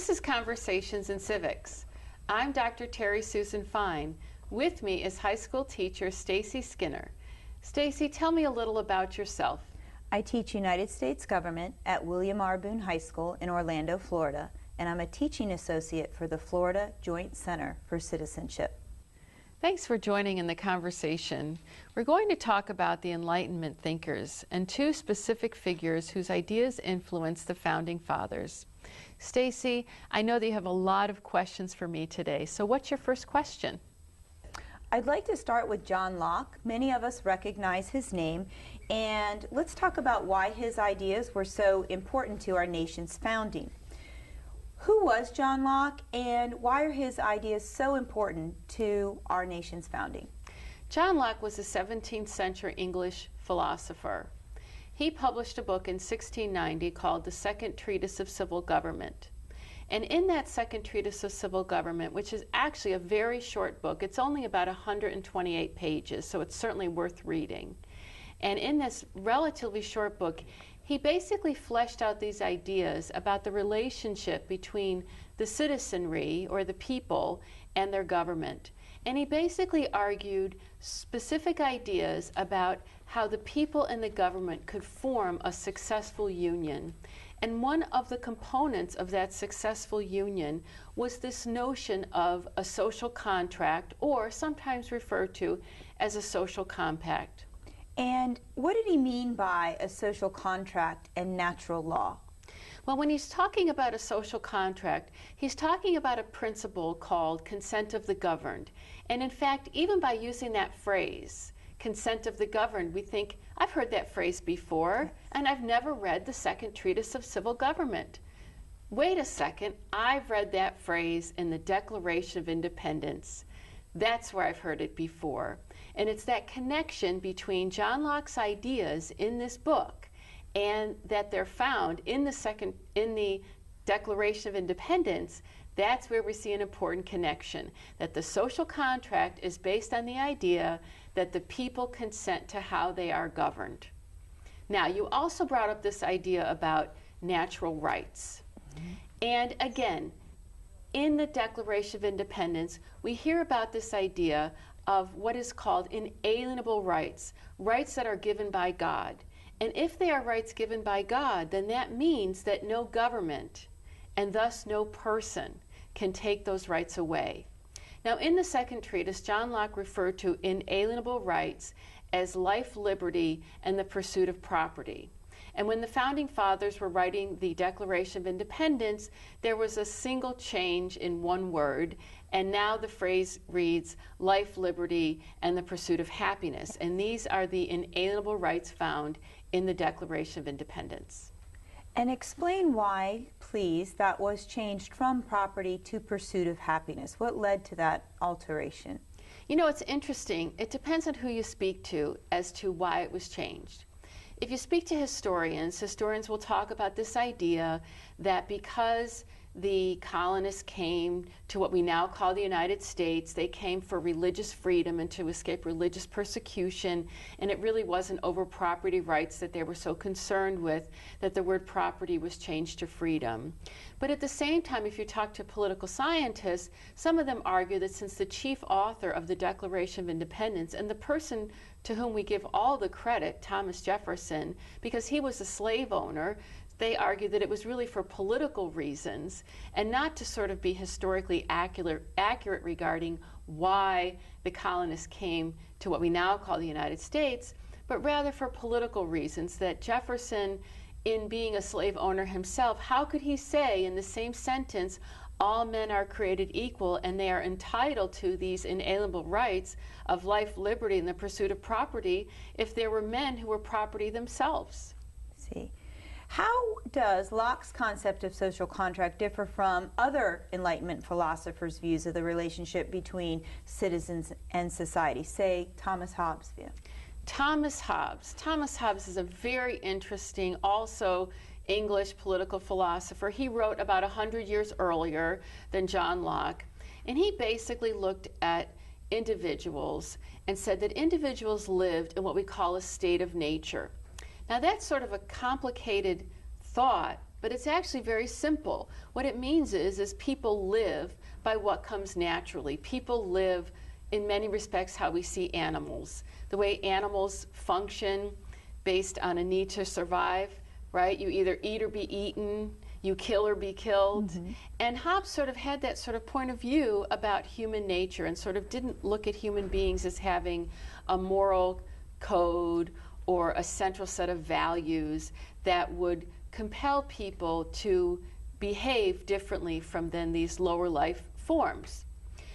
This is Conversations in Civics. I'm Dr. Terri Susan Fine. With me is high school teacher Stacy Skinner. Stacy, tell me a little about yourself. I teach United States Government at William R. Boone High School in Orlando, Florida, and I'm a teaching associate for the Florida Joint Center for Citizenship. Thanks for joining in the conversation. We're going to talk about the Enlightenment thinkers and two specific figures whose ideas influenced the Founding Fathers. Stacy, I know that you have a lot of questions for me today, so what's your first question? I'd like to start with John Locke. Many of us recognize his name, and let's talk about why his ideas were so important to our nation's founding. Who was John Locke, and why are his ideas so important to our nation's founding? John Locke was a 17th century English philosopher. He published a book in 1690 called The Second Treatise of Civil Government. And in that Second Treatise of Civil Government, which is actually a very short book, it's only about 128 pages, so it's certainly worth reading. And in this relatively short book, he basically fleshed out these ideas about the relationship between the citizenry, or the people, and their government. And he basically argued specific ideas about how the people and the government could form a successful union. And one of the components of that successful union was this notion of a social contract, or sometimes referred to as a social compact. And what did he mean by a social contract and natural law? Well, when he's talking about a social contract, he's talking about a principle called consent of the governed. And in fact, even by using that phrase, consent of the governed, we think, I've heard that phrase before, and I've never read the Second Treatise of Civil Government. Wait a second, I've read that phrase in the Declaration of Independence. That's where I've heard it before. And it's that connection between John Locke's ideas in this book and that they're found in the Declaration of Independence. That's where we see an important connection, that the social contract is based on the idea that the people consent to how they are governed. Now, you also brought up this idea about natural rights. And again, in the Declaration of Independence, we hear about this idea of what is called inalienable rights, rights that are given by God. And if they are rights given by God, then that means that no government, and thus no person, can take those rights away. Now, in the Second Treatise, John Locke referred to inalienable rights as life, liberty, and the pursuit of property. And when the Founding Fathers were writing the Declaration of Independence, there was a single change in one word, and now the phrase reads life, liberty, and the pursuit of happiness. And these are the inalienable rights found in the Declaration of Independence. And explain why, please, that was changed from property to pursuit of happiness. What led to that alteration? You know, it's interesting. It depends on who you speak to as to why it was changed. If you speak to historians, historians will talk about this idea that because the colonists came to what we now call the United States, they came for religious freedom and to escape religious persecution, and it really wasn't over property rights that they were so concerned with that the word property was changed to freedom. But at the same time, if you talk to political scientists, some of them argue that since the chief author of the Declaration of Independence, and the person to whom we give all the credit, Thomas Jefferson, because he was a slave owner, they argue that it was really for political reasons and not to sort of be historically accurate regarding why the colonists came to what we now call the United States, but rather for political reasons, that Jefferson, in being a slave owner himself, how could he say in the same sentence, all men are created equal and they are entitled to these inalienable rights of life, liberty, and the pursuit of property if there were men who were property themselves? See. How does Locke's concept of social contract differ from other Enlightenment philosophers' views of the relationship between citizens and society, say Thomas Hobbes' view? Thomas Hobbes. Thomas Hobbes is a very interesting, also English political philosopher. He wrote about 100 years earlier than John Locke, and he basically looked at individuals and said that individuals lived in what we call a state of nature. Now that's sort of a complicated thought but it's actually very simple. What it means is people live by what comes naturally. People live in many respects how we see animals. The way animals function based on a need to survive, right? You either eat or be eaten, you kill or be killed. And Hobbes sort of had that sort of point of view about human nature and sort of didn't look at human beings as having a moral code or a central set of values that would compel people to behave differently from then these lower life forms.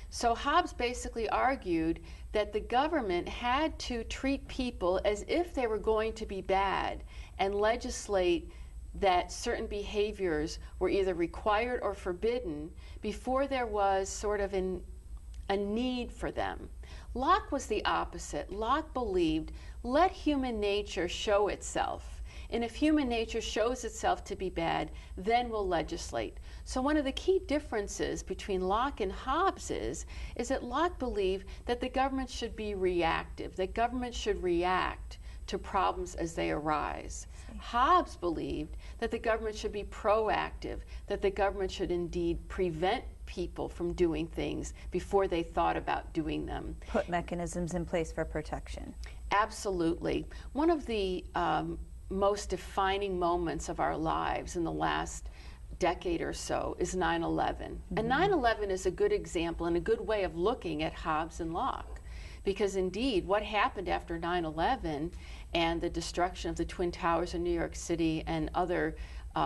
So Hobbes basically argued that the government had to treat people as if they were going to be bad and legislate that certain behaviors were either required or forbidden before there was sort of a need for them. Locke was the opposite. Locke believed, let human nature show itself. And if human nature shows itself to be bad, then we'll legislate. So one of the key differences between Locke and Hobbes is that Locke believed that the government should be reactive, that government should react to problems as they arise. Hobbes believed that the government should be proactive, that the government should indeed prevent people from doing things before they thought about doing them. Put mechanisms in place for protection. Absolutely. One of the most defining moments of our lives in the last decade or so is 9/11. And 9/11 is a good example and a good way of looking at Hobbes and Locke. Because indeed, what happened after 9/11 and the destruction of the Twin Towers in New York City and other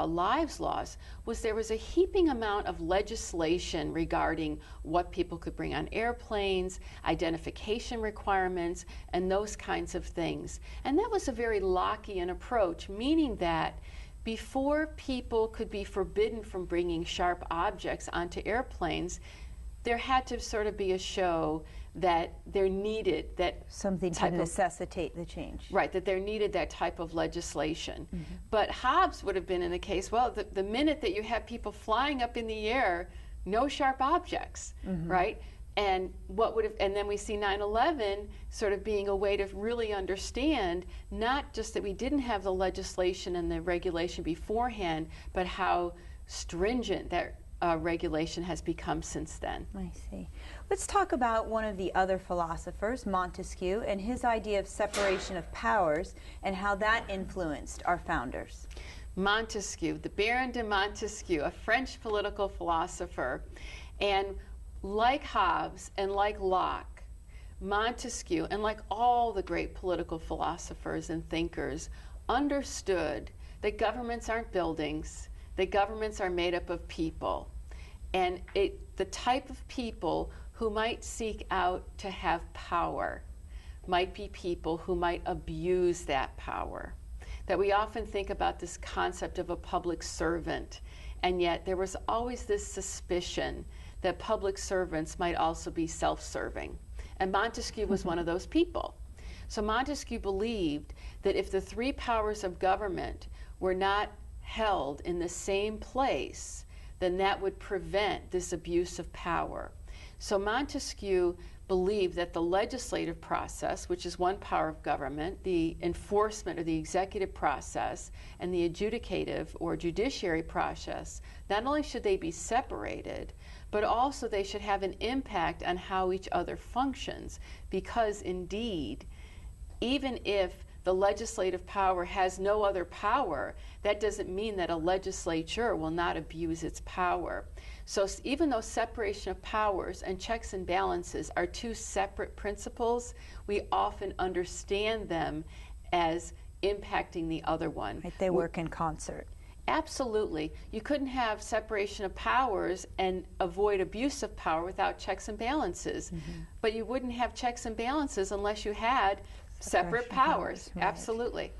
lives lost was there was a heaping amount of legislation regarding what people could bring on airplanes, identification requirements, and those kinds of things. And that was a very Lockean approach, meaning that before people could be forbidden from bringing sharp objects onto airplanes, there had to sort of be a show that there needed that something to necessitate the change. Right, that there needed that type of legislation. But Hobbes would have been in the case, well, the minute that you have people flying up in the air, no sharp objects, right? And and then we see 9/11 sort of being a way to really understand not just that we didn't have the legislation and the regulation beforehand, but how stringent that regulation has become since then. I see. Let's talk about one of the other philosophers, Montesquieu, and his idea of separation of powers and how that influenced our founders. Montesquieu, the Baron de Montesquieu, a French political philosopher. And like Hobbes and like Locke, Montesquieu, and like all the great political philosophers and thinkers, understood that governments aren't buildings, that governments are made up of people. And the type of people who might seek out to have power might be people who might abuse that power. That we often think about this concept of a public servant, and yet there was always this suspicion that public servants might also be self-serving. And Montesquieu was one of those people. So Montesquieu believed that if the three powers of government were not held in the same place, then that would prevent this abuse of power. So Montesquieu believed that the legislative process, which is one power of government, the enforcement or the executive process, and the adjudicative or judiciary process, not only should they be separated, but also they should have an impact on how each other functions, because indeed, even if the legislative power has no other power, that doesn't mean that a legislature will not abuse its power. So even though separation of powers and checks and balances are two separate principles, we often understand them as impacting the other one. Right, they work in concert. Absolutely. You couldn't have separation of powers and avoid abuse of power without checks and balances. But you wouldn't have checks and balances unless you had separate powers. Right. Absolutely.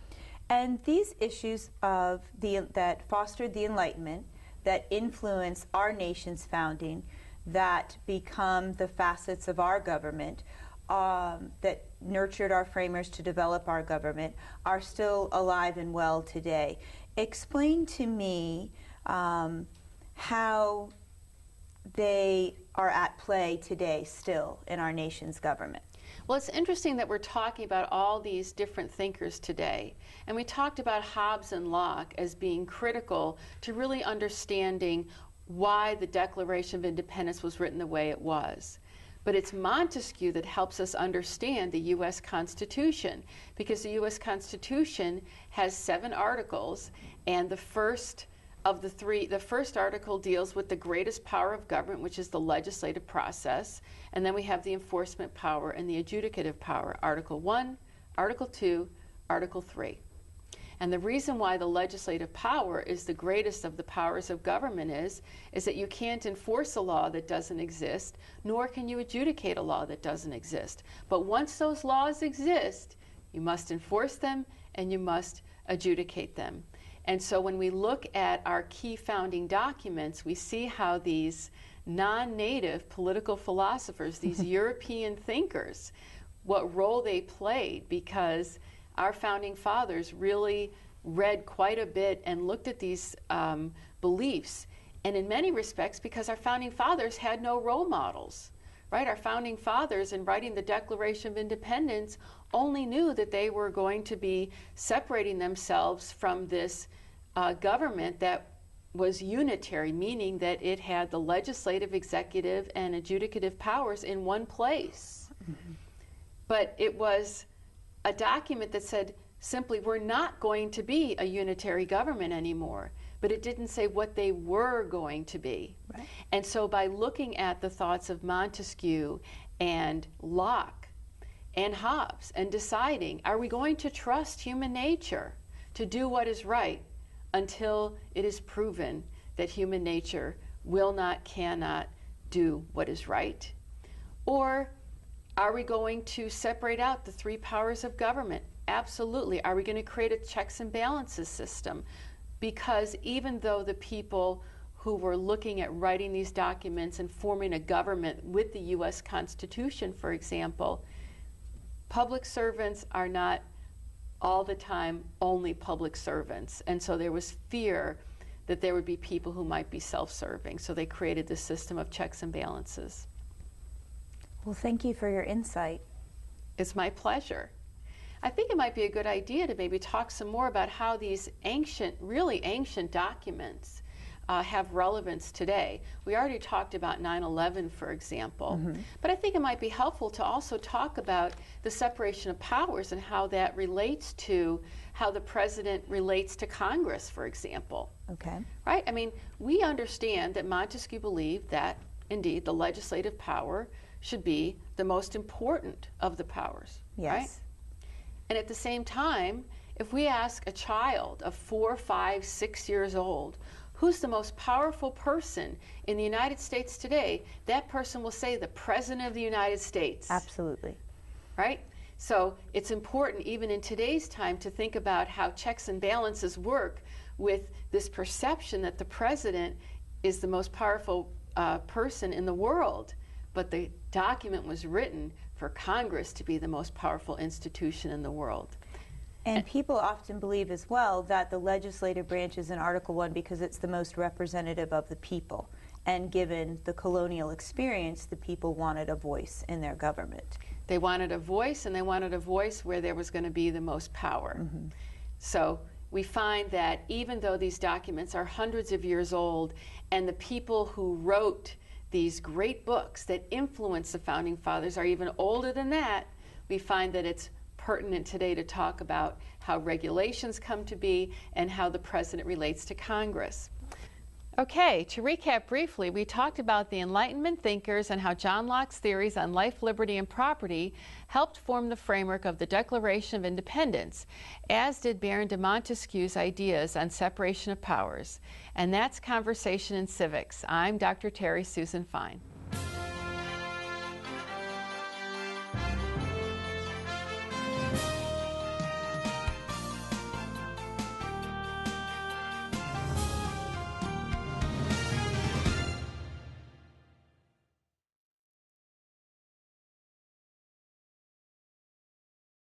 And these issues that fostered the Enlightenment, that influence our nation's founding, that become the facets of our government, that nurtured our framers to develop our government, are still alive and well today. Explain to me how they are at play today still in our nation's government. Well, it's interesting that we're talking about all these different thinkers today. And we talked about Hobbes and Locke as being critical to really understanding why the Declaration of Independence was written the way it was. But it's Montesquieu that helps us understand the U.S. Constitution, because the U.S. Constitution has 7 articles, and the first of the 3, the first article deals with the greatest power of government, which is the legislative process, and then we have the enforcement power and the adjudicative power, Article 1, Article 2, Article 3. And the reason why the legislative power is the greatest of the powers of government is that you can't enforce a law that doesn't exist, nor can you adjudicate a law that doesn't exist. But once those laws exist, you must enforce them and you must adjudicate them. And so when we look at our key founding documents, we see how these non-native political philosophers, these European thinkers, what role they played, because our founding fathers really read quite a bit and looked at these beliefs. And in many respects, because our founding fathers had no role models, right? Our founding fathers, in writing the Declaration of Independence, only knew that they were going to be separating themselves from this government that was unitary, meaning that it had the legislative, executive, and adjudicative powers in one place. Mm-hmm. But it was a document that said simply, we're not going to be a unitary government anymore. But it didn't say what they were going to be. Right. And so by looking at the thoughts of Montesquieu and Locke and Hobbes and deciding, are we going to trust human nature to do what is right until it is proven that human nature will not, cannot do what is right? Or are we going to separate out the 3 powers of government? Absolutely. Are we going to create a checks and balances system? Because even though the people who were looking at writing these documents and forming a government with the U.S. Constitution, for example, public servants are not all the time only public servants. And so there was fear that there would be people who might be self-serving. So they created this system of checks and balances. Well, thank you for your insight. It's my pleasure. I think it might be a good idea to maybe talk some more about how these ancient, really ancient documents have relevance today. We already talked about 9/11, for example, but I think it might be helpful to also talk about the separation of powers and how that relates to how the president relates to Congress, for example. Okay. Right? I mean, we understand that Montesquieu believed that, indeed, the legislative power should be the most important of the powers. Yes. Right? And at the same time, if we ask a child of 4, 5, 6 years old, who's the most powerful person in the United States today, that person will say the President of the United States. Absolutely. Right? So it's important, even in today's time, to think about how checks and balances work with this perception that the President is the most powerful person in the world. But the document was written for Congress to be the most powerful institution in the world. And people often believe as well that the legislative branch is in Article 1 because it's the most representative of the people. And given the colonial experience, the people wanted a voice in their government. They wanted a voice, and they wanted a voice where there was going to be the most power. So we find that even though these documents are hundreds of years old, and the people who wrote these great books that influenced the Founding Fathers are even older than that, we find that it's pertinent today to talk about how regulations come to be and how the president relates to Congress. Okay, to recap briefly, we talked about the Enlightenment thinkers and how John Locke's theories on life, liberty, and property helped form the framework of the Declaration of Independence, as did Baron de Montesquieu's ideas on separation of powers. And that's Conversation in Civics. I'm Dr. Terri Susan Fine.